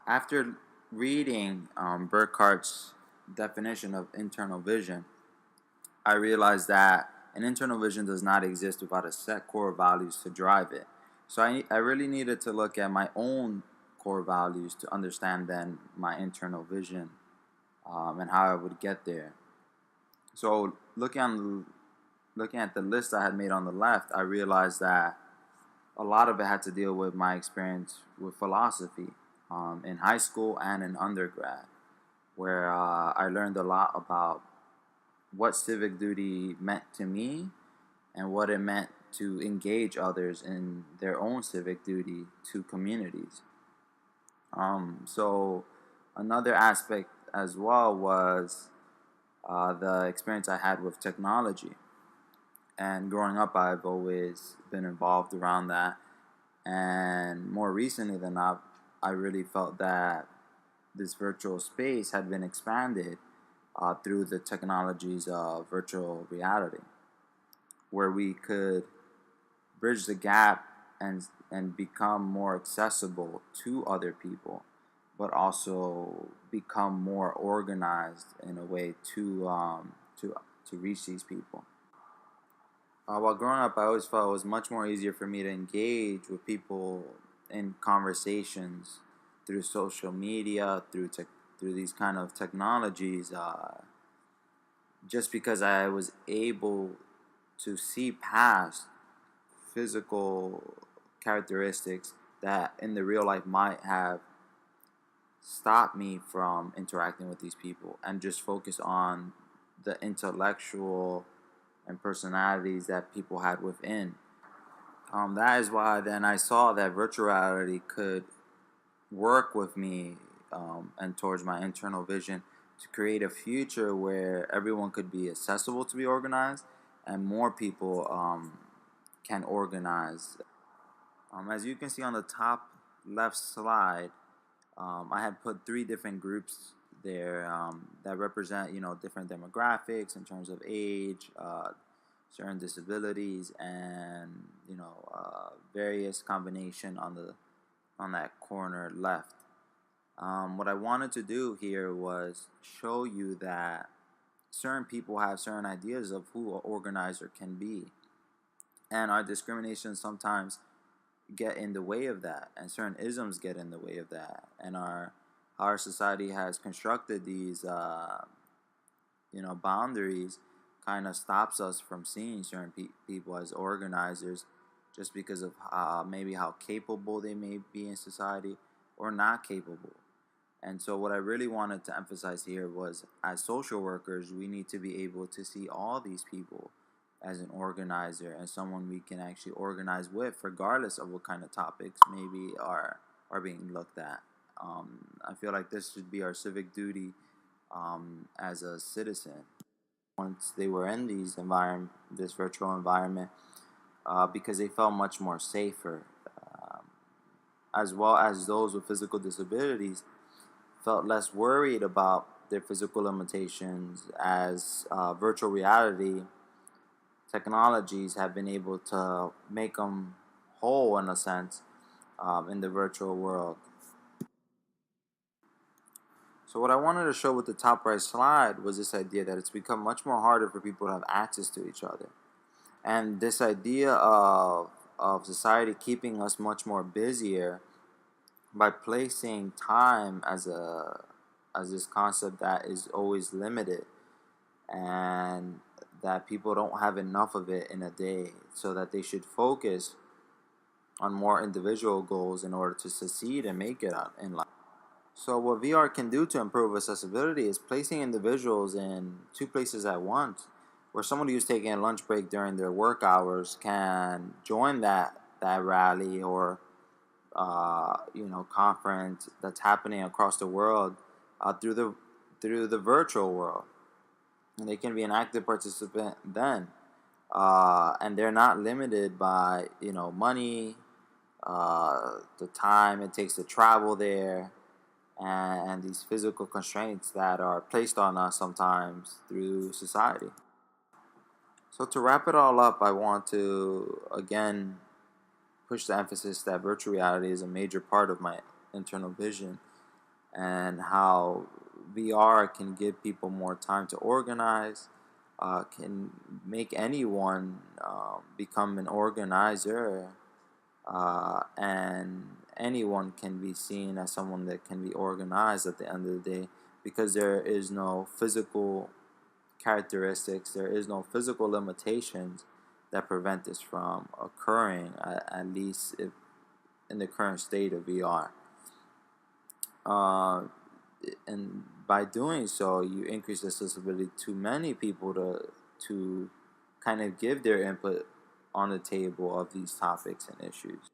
After reading Burkhart's definition of internal vision, I realized that an internal vision does not exist without a set core values to drive it. So I really needed to look at my own core values to understand then my internal vision and how I would get there. So looking at the list I had made on the left, I realized that a lot of it had to deal with my experience with philosophy in high school and in undergrad, where I learned a lot about what civic duty meant to me and what it meant to engage others in their own civic duty to communities. So another aspect as well was the experience I had with technology. And growing up, I've always been involved around that. And more recently than not, I really felt that this virtual space had been expanded through the technologies of virtual reality, where we could bridge the gap and become more accessible to other people, but also become more organized in a way to reach these people. While growing up, I always felt it was much more easier for me to engage with people in conversations through social media, through these kind of technologies, just because I was able to see past physical characteristics that in the real life might have stopped me from interacting with these people and just focus on the intellectual and personalities that people had within. That is why then I saw that virtual reality could work with me and towards my internal vision to create a future where everyone could be accessible to be organized and more people can organize. As you can see on the top left slide, I had put three different groups there that represent, different demographics in terms of age, certain disabilities, and various combination on that corner left. What I wanted to do here was show you that certain people have certain ideas of who an organizer can be, and our discrimination sometimes get in the way of that, and certain isms get in the way of that, and our society has constructed these boundaries kind of stops us from seeing certain people as organizers just because of maybe how capable they may be in society or not capable. And so what I really wanted to emphasize here was as social workers, we need to be able to see all these people as an organizer and someone we can actually organize with, regardless of what kind of topics maybe are being looked at. I feel like this should be our civic duty as a citizen. Once they were in this virtual environment, because they felt much more safer, um, as well as those with physical disabilities felt less worried about their physical limitations as virtual reality technologies have been able to make them whole in a sense in the virtual world. So what I wanted to show with the top right slide was this idea that it's become much more harder for people to have access to each other. And this idea of society keeping us much more busier by placing time as this concept that is always limited and that people don't have enough of it in a day, so that they should focus on more individual goals in order to succeed and make it out in life. So what VR can do to improve accessibility is placing individuals in two places at once, where somebody who's taking a lunch break during their work hours can join that rally or conference that's happening across the world through the virtual world, and they can be an active participant then, and they're not limited by money, the time it takes to travel there, and these physical constraints that are placed on us sometimes through society. So to wrap it all up, I want to again push the emphasis that virtual reality is a major part of my internal vision, and how VR can give people more time to organize, can make anyone become an organizer, and anyone can be seen as someone that can be organized at the end of the day, because there is no physical characteristics, there is no physical limitations that prevent this from occurring, at least if in the current state of VR. Uh, and by doing so, you increase accessibility to many people to kind of give their input on the table of these topics and issues.